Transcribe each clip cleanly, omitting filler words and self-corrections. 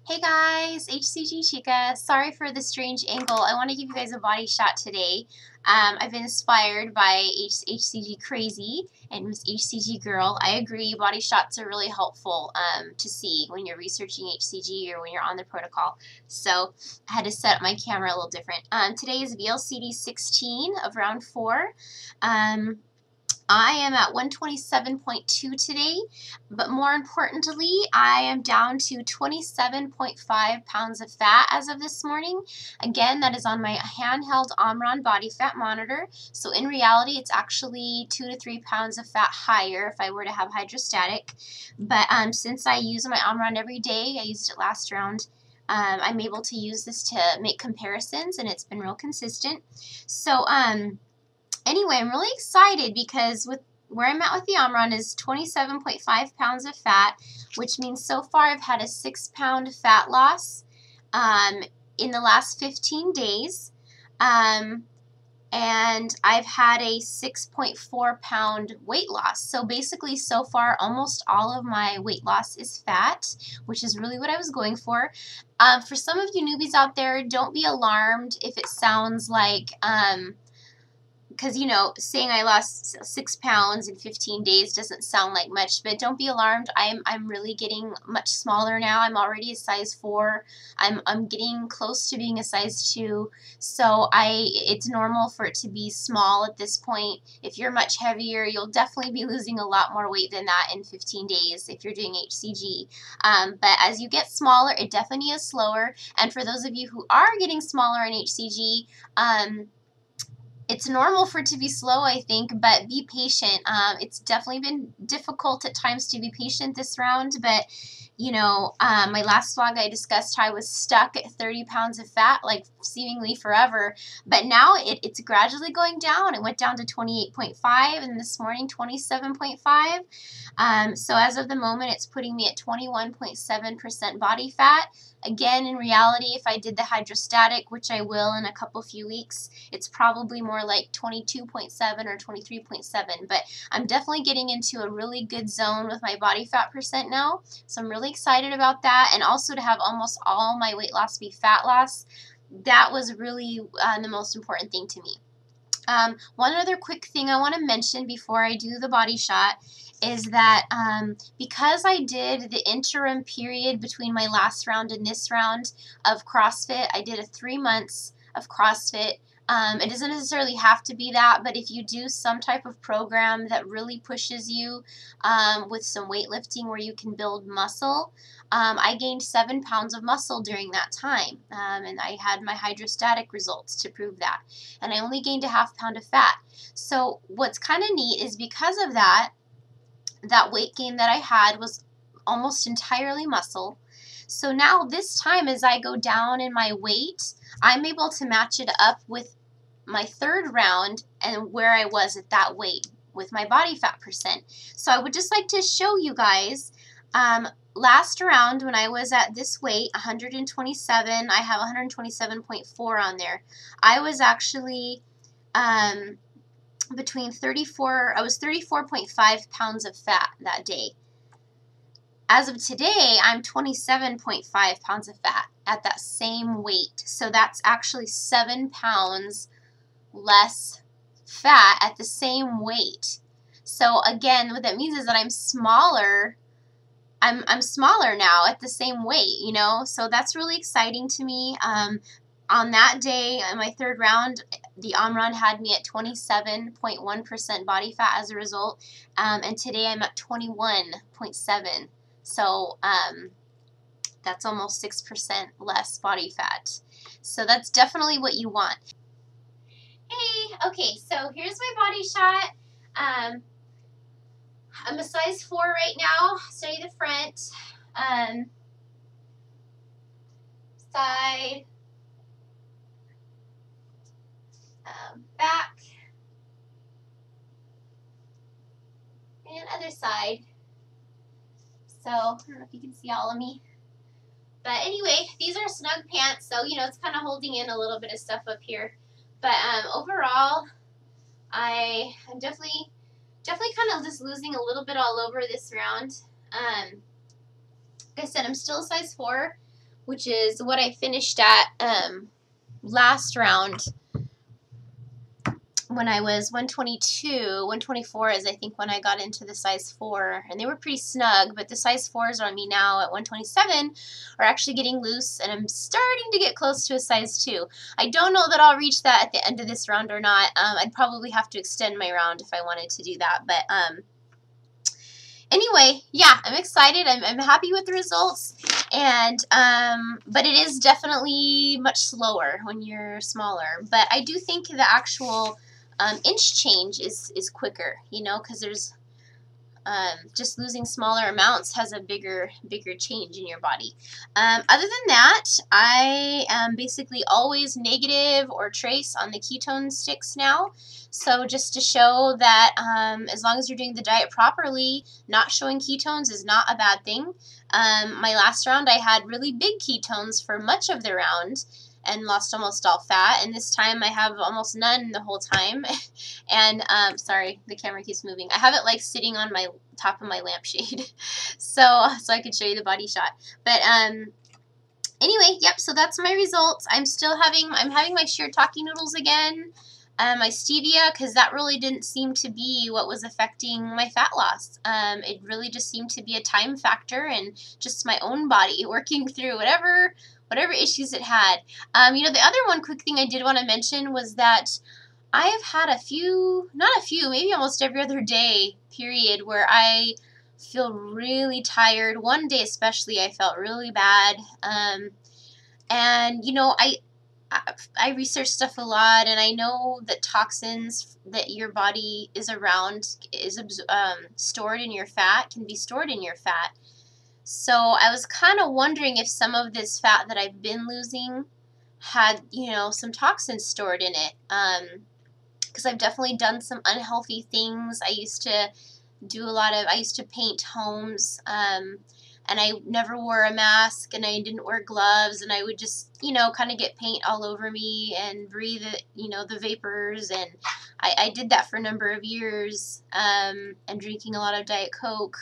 Hey guys, HCGChica. Sorry for the strange angle. I want to give you guys a body shot today. I've been inspired by HCG Crazy and Miss HCG Girl. I agree, body shots are really helpful to see when you're researching HCG or when you're on the protocol. So I had to set up my camera a little different. Today is VLCD16 of round 4. I am at 127.2 today, but more importantly, I am down to 27.5 pounds of fat as of this morning. Again, that is on my handheld Omron body fat monitor. So in reality, it's actually 2 to 3 pounds of fat higher if I were to have hydrostatic. But since I use my Omron every day, I used it last round, I'm able to use this to make comparisons, and it's been real consistent. So, anyway, I'm really excited because with where I'm at with the Omron is 27.5 pounds of fat, which means so far I've had a 6-pound fat loss in the last 15 days. And I've had a 6.4-pound weight loss. So basically, so far, almost all of my weight loss is fat, which is really what I was going for. For some of you newbies out there, don't be alarmed if it sounds like because, you know, saying I lost 6 pounds in 15 days doesn't sound like much, but don't be alarmed. I'm really getting much smaller now. I'm already a size 4. I'm getting close to being a size 2. So it's normal for it to be small at this point. If you're much heavier, you'll definitely be losing a lot more weight than that in 15 days if you're doing HCG. But as you get smaller, it definitely is slower. And for those of you who are getting smaller in HCG, it's normal for it to be slow, I think, but be patient. It's definitely been difficult at times to be patient this round, but, you know, my last vlog I discussed how I was stuck at 30 pounds of fat, like, seemingly forever, but now it's gradually going down. It went down to 28.5, and this morning, 27.5. So as of the moment, it's putting me at 21.7% body fat. Again, in reality, if I did the hydrostatic, which I will in a few weeks, it's probably more like 22.7 or 23.7. But I'm definitely getting into a really good zone with my body fat percent now. So I'm really excited about that. And also to have almost all my weight loss be fat loss, that was really the most important thing to me. One other quick thing I want to mention before I do the body shot is that because I did the interim period between my last round and this round of CrossFit, I did a 3 months of CrossFit. It doesn't necessarily have to be that, but if you do some type of program that really pushes you with some weightlifting where you can build muscle, I gained 7 pounds of muscle during that time, and I had my hydrostatic results to prove that. And I only gained a ½ pound of fat. So what's kind of neat is because of that weight gain that I had was almost entirely muscle. So now this time as I go down in my weight, I'm able to match it up with my 3rd round and where I was at that weight with my body fat percent. So I would just like to show you guys, last round when I was at this weight, 127, I have 127.4 on there. I was actually between 34, I was 34.5 pounds of fat that day. As of today, I'm 27.5 pounds of fat at that same weight. So that's actually 7 pounds less fat at the same weight. So again, what that means is that I'm smaller. I'm smaller now at the same weight, you know, so that's really exciting to me. On that day, in my 3rd round, the Omron had me at 27.1% body fat as a result, and today I'm at 21.7%. So that's almost 6% less body fat. So that's definitely what you want. Hey, okay, so here's my body shot. I'm a size 4 right now. Study the front, side, back, and other side. So I don't know if you can see all of me. But anyway, these are snug pants, so you know it's kind of holding in a little bit of stuff up here. But overall, I'm definitely kind of just losing a little bit all over this round. Like I said, I'm still a size 4, which is what I finished at last round when I was 122. 124 is I think when I got into the size 4, and they were pretty snug, but the size 4s on me now at 127 are actually getting loose, and I'm starting to get close to a size 2. I don't know that I'll reach that at the end of this round or not. I'd probably have to extend my round if I wanted to do that, but anyway, yeah, I'm excited. I'm happy with the results, and but it is definitely much slower when you're smaller. But I do think the actual inch change is quicker, you know, because there's just losing smaller amounts has a bigger change in your body. Other than that, I am basically always negative or trace on the ketone sticks now. So just to show that as long as you're doing the diet properly, not showing ketones is not a bad thing. My last round I had really big ketones for much of the round and lost almost all fat, and this time I have almost none the whole time. And sorry, the camera keeps moving. I have it like sitting on my top of my lampshade so I could show you the body shot. But anyway, yep, so that's my results. I'm having my shiitake noodles again, my stevia, because that really didn't seem to be what was affecting my fat loss. It really just seemed to be a time factor and just my own body working through whatever issues it had. You know, the other one quick thing I did want to mention was that I have had maybe almost every other day period where I feel really tired. One day especially I felt really bad. And you know, I research stuff a lot, and I know that toxins that your body is around is stored in your fat, can be stored in your fat. So I was kind of wondering if some of this fat that I've been losing had, you know, some toxins stored in it. Because I've definitely done some unhealthy things. I used to paint homes, and I never wore a mask, and I didn't wear gloves, and I would just, you know, kind of get paint all over me and breathe it, you know, the vapors, and I did that for a number of years, and drinking a lot of Diet Coke.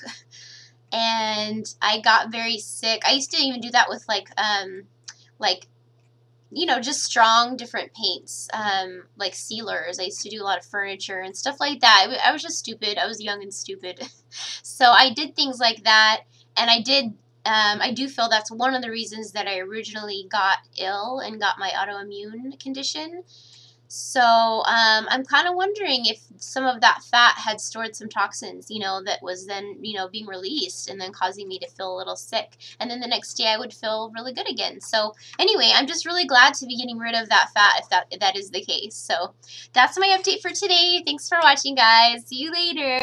And I got very sick. I used to even do that with like you know, just strong different paints, like sealers. I used to do a lot of furniture and stuff like that. I was just stupid. I was young and stupid. So I did things like that, and I do feel that's one of the reasons that I originally got ill and got my autoimmune condition. So I'm kind of wondering if some of that fat had stored some toxins, you know, that was then, you know, being released and then causing me to feel a little sick. And then the next day I would feel really good again. So anyway, I'm just really glad to be getting rid of that fat if that is the case. So that's my update for today. Thanks for watching, guys. See you later.